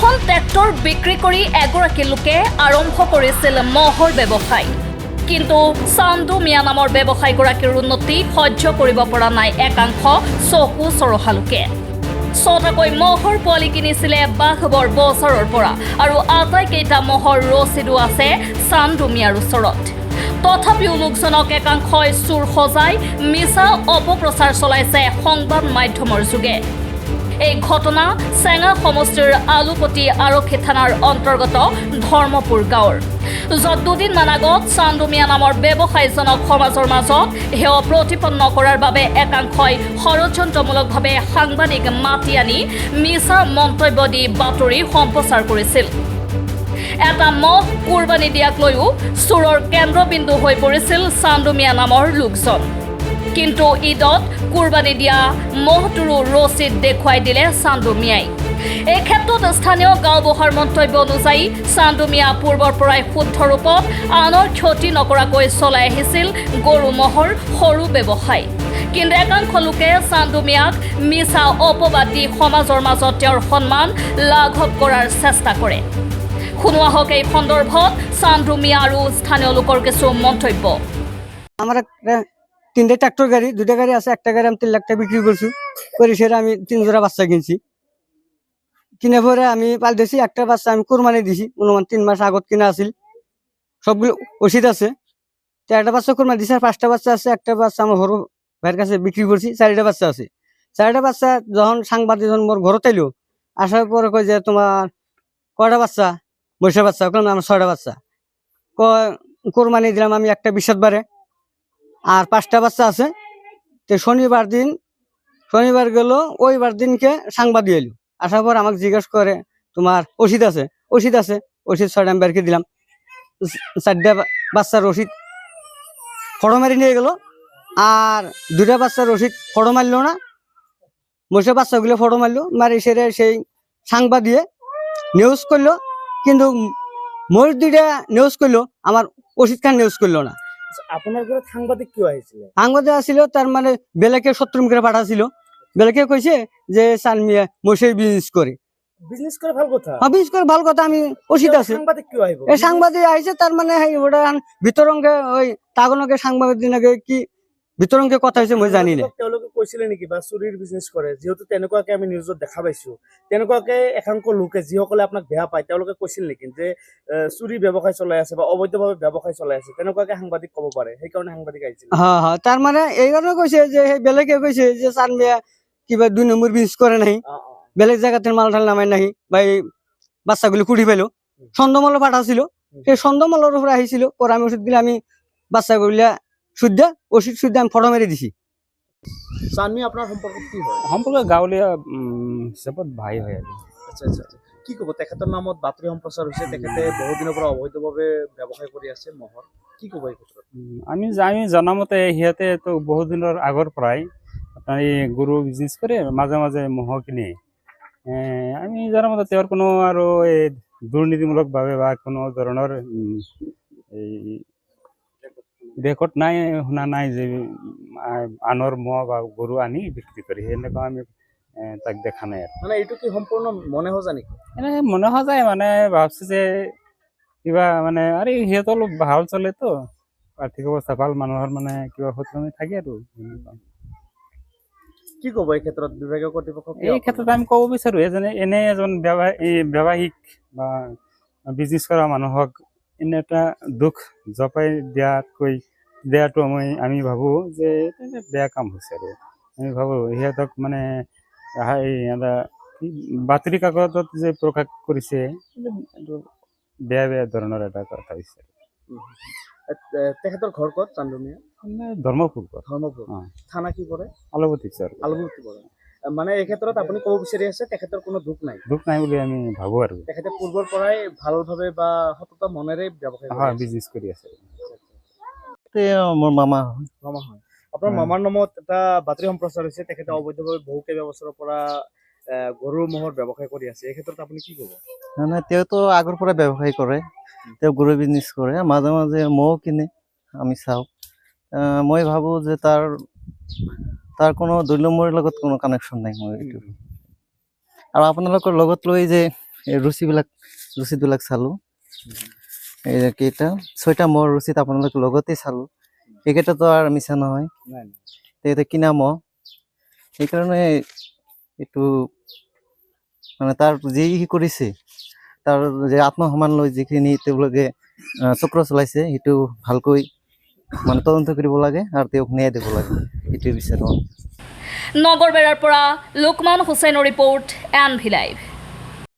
এখন ট্ৰেক্টৰ বিক্ৰী কৰি এগৰাকী লোকে আৰম্ভ কৰিছিল মহৰ ব্যৱসায়। কিন্তু চান্দু মিয়া নামৰ ব্যৱসায়ীগৰাকীৰ উন্নতি সহ্য কৰিব পৰা নাই একাংশ চকু চৰহা লোকে। ছটাকৈ মহৰ পোৱালি কিনিছিলে বাঘবৰ বছৰৰ পৰা আৰু আটাইকেইটা মহৰ ৰচিদো আছে চান্দু মিয়াৰ ওচৰত। তথাপিও লোকজনক একাংশই চুৰ সজাই মিছা অপপ্ৰচাৰ চলাইছে সংবাদ মাধ্যমৰ যোগে। এই ঘটনা চেঙা সমষ্টিৰ আলুপতি আৰক্ষী থানাৰ অন্তৰ্গত ধৰ্মপুৰ গাঁৱৰ, য'ত দুদিনমান আগত চান্দু মিয়া নামৰ ব্যৱসায়ীজনক সমাজৰ মাজত হেয় প্ৰতিপন্ন কৰাৰ বাবে একাংশই ষড়যন্ত্ৰমূলকভাৱে সাংবাদিক মাতি আনি মিছা মন্তব্য দি বাতৰি সম্প্ৰচাৰ কৰিছিল। এটা মহ কুৰবানী দিয়াক লৈও চোৰৰ কেন্দ্ৰবিন্দু হৈ পৰিছিল চান্দু মিয়া নামৰ লোকজন। কিন্তু ঈদত কুৰবানী দিয়া মহটোৰো ৰচিদ দেখুৱাই দিলে চান্দু মিয়াই। এই ক্ষেত্ৰত স্থানীয় গাঁওবুঢ়াৰ মন্তব্য অনুযায়ী চান্দু মিয়া পূৰ্বৰ পৰাই শুদ্ধ ৰূপত আনৰ ক্ষতি নকৰাকৈ চলাই আহিছিল গৰু মহৰ সৰু ব্যৱসায়। কিন্তু একাংশ লোকে চান্দু মিয়াক মিছা অপবাদ দি সমাজৰ মাজত তেওঁৰ সন্মান লাঘৱ কৰাৰ চেষ্টা কৰে। শুনোৱা হওক এই সন্দৰ্ভত চান্দু মিয়া আৰু স্থানীয় লোকৰ কিছু মন্তব্য। আমার তিনটে ট্রাক্টর গাড়ি, দুটা গাড়ি আছে, একটা গাড়ি আমি 3 লাখ টাকা বিক্রি করছি, করে সেটা আমি 3 জোড়া বাচ্চা কিনছি। কিনে পরে আমি পাল দিয়েছি, একটা বাচ্চা আমি কোরবানি দিছি, অনুমান 3 মাস আগত কিনা আছিল, সবগুলো ওষুধ আছে। তো একটা বাচ্চা কোরবানি দিছি, আর 5টা বাচ্চা আছে, একটা বাচ্চা আমার ঘর ভাইয়ের কাছে বিক্রি করছি, 4টা বাচ্চা আছে। 4টা বাচ্চা যখন সাংবাদিক যখন মোর ঘরত আইলো, আসার পরে কয় যে তোমার কয়টা বাচ্চা? মহিষা বাচ্চা, কইলাম আমার 6টা বাচ্চা। কয় কোরবানি দিলাম আমি একটা বৃহস্পতিবারে, আর 5টা বাচ্চা আছে। তো শনিবার গেল, ওইবার দিনকে সাংবাদিক এলো, আসার পর আমাকে জিজ্ঞাসা করে তোমার ওষুধ আছে? ওষুধ 6টা আমি বেরকে দিলাম। 4টা বাচ্চার ওষুধ ফটো মারি নিয়ে গেল, আর 2টা বাচ্চার ওষুধ ফটো মারলো না, মহিষা বাচ্চাগুলো ফটো মারলো, মারি সেরে সেই সাংবাদিক নিউজ করলো। কিন্তু মহিষ 2টা নিউজ করলো, আমার ওষুধ খান নিউজ করলো না। আপনার ঘরে সাংবাদিক কেউ আইছিল? সাংবাদিক আসছিল, তার মানে বেলেকে 70 করে পাঠাছিল। বেলেকে কইছে যে সালমিয়া মহিষের বিজনেস করে। বিজনেস করে ভালো কথা। হ্যাঁ, বিজনেস করে ভালো কথা, আমি ওষুধ আছে। সাংবাদিক কেউ আইব? এই সাংবাদিক আইছে, তার মানে ওটা ভিতরঙ্গে ওই তাগনকে সাংবাদিক কি ভিতরঙ্গে কথা হয়েছে মই জানি না। তেওঁলোকে কৈছিলে নেকি বা চুরির বিজনেস করে? যেহেতু তেনেকুৱাকে আমি নিউজত দেখা পাইছো, তেনেকুৱাকে একাংশ লোকে যিসকলে আপোনাক বেয়া পায় তেওঁলোকে কৈছিল নেকি যে চুরি ব্যৱসায় চলাই আছে বা অবৈধভাৱে ব্যৱসায় চলাই আছে? তেনেকুৱাকে সাংবাদিক ক'ব পাৰে, সেইকাৰণে সাংবাদিক আহিছিল। হ্যাঁ হ্যাঁ, তার মানে এই কারণে কইছে যে সেই বেলেকে কইছে যে সালমিয়া কিবা 2 নম্বর বিজনেস করে নাই, বেলেগ জায়গাতে মাল ঠাল নামাই নাই, ভাই বাচ্চাগুলো কুড়ি পেলো, সন্দমল পাঠাছিল। সেই সন্দমলের উপরে আহিছিল, পরে আমি ওষুধ দিলে আমি বাচ্চাগুলা শুদ্ধা ওষুধ শুদ্ধা আমি ফটো মেরে দিছি। চানমি আপনার সম্পর্ক কি হয়? সম্পৰ্ক গাঁৱলীয়া হিচাপত ভাই হয় আৰু। আচ্ছা আচ্ছা আচ্ছা, কি ক'ব? তেখেতৰ নামত বাতৰি সম্প্ৰচাৰ হৈছে, তেখেতে বহু দিনৰ পৰা অবৈধভাৱে ব্যৱসায় কৰি আছে মহৰ, কি ক'ব এই ক্ষেত্ৰত? আমি জনামতে সিহঁতে তো বহুত দিনৰ আগৰ পৰাই আপোনাৰ এই গৰু বিজনেছ কৰে, মাজে মাজে ম'হ কিনে। আমি জনামতে তেওঁৰ কোনো আৰু এই দুৰ্নীতিমূলকভাৱে বা কোনো ধৰণৰ এই ৰেকৰ্ড নাই, শুনা নাই যে আনৰ মহ বা গৰু আনি বিক্ৰী কৰে, সেনেকুৱা আমি তাক দেখা নাই আৰু। মানে এইটো কি সম্পূৰ্ণ মনে সজা নেকি? এনে মনে হোৱা যায়, মানে ভাবছো যে কিবা মানে আৰু সিহঁতৰ অলপ ভাল চলে তো, আৰ্থিক অৱস্থা ভাল, মানুহৰ মানে কিবা সতমি থাকে আৰু। কি ক'ব এই ক্ষেত্ৰত বিভাগীয় কৰ্তৃপক্ষ? এই ক্ষেত্ৰত আমি ক'ব বিচাৰো এজনে এনে এজন ব্যৱসায়িক বা বিজনেছ কৰা মানুহক এনে এটা দুখ জপাই দিয়াটো আমি ভাবো যে বেয়া কাম হৈছে। আৰু আমি ভাবো সিহঁতক মানে বাতৰি কাকতত যে প্ৰকাশ কৰিছে, এইটো বেয়া ধৰণৰ এটা কথা হৈছে। তেখেতৰ ঘৰ ক'ত? চান্দু মিয়া ধৰ্মপুৰ। ধৰ্মপুৰ থানা কি পৰে? আলুপতি ছাৰ। আলুপতি পৰে। মানে এই ক্ষেত্ৰত আপুনি ক'ব বিচাৰি আছে তেখেতৰ কোনো দুখ নাই? দুখ নাই বুলি আমি ভাবো আৰু। তেখেতে পূৰ্বৰ পৰাই ভালভাৱে বা সততা মনেৰে ব্যৱসায় বিজনেছ কৰি আছে। মোৰ মামা হয়। আপোনাৰ মামাৰ নামত এটা বাতৰি সম্প্ৰচাৰ হৈছে, তেখেতে অবৈধভাৱে বহু কেইবছৰৰ পৰা গৰু মহৰ ব্যৱসায় কৰি আছে, এই ক্ষেত্ৰত আপুনি কি ক'ব? মানে তেওঁতো আগৰ পৰা ব্যৱসায় কৰে, তেওঁ গৰু বিজনেছ কৰে, মাজে মাজে মহ কিনে, আমি চাওঁ। মই ভাবো যে তাৰ কোনো 2 নম্বৰৰ লগত কোনো কানেকশ্যন নাই মই এইটো। আৰু আপোনালোকৰ লগত লৈ যে এই ৰচিদবিলাক চালো। এই কেইটা 6টা মহ ৰচিদ আপোনালোক লগতে চালো। এইকেইটাতো আৰু মিছা নহয়, এইটো কিনা মহ। সেইকাৰণে এইটো মানে তাৰ যি কৰিছে, তাৰ যে আত্মসন্মান লৈ যিখিনি তেওঁলোকে চক্ৰ চলাইছে, সেইটো ভালকৈ মানে তদন্ত কৰিব লাগে আৰু তেওঁক ন্যায় দিব লাগে, এইটোৱে বিচাৰোঁ। নগৰবেৰাৰ পৰা লোকমান হুছেইনৰ ৰিপৰ্ট NV Live।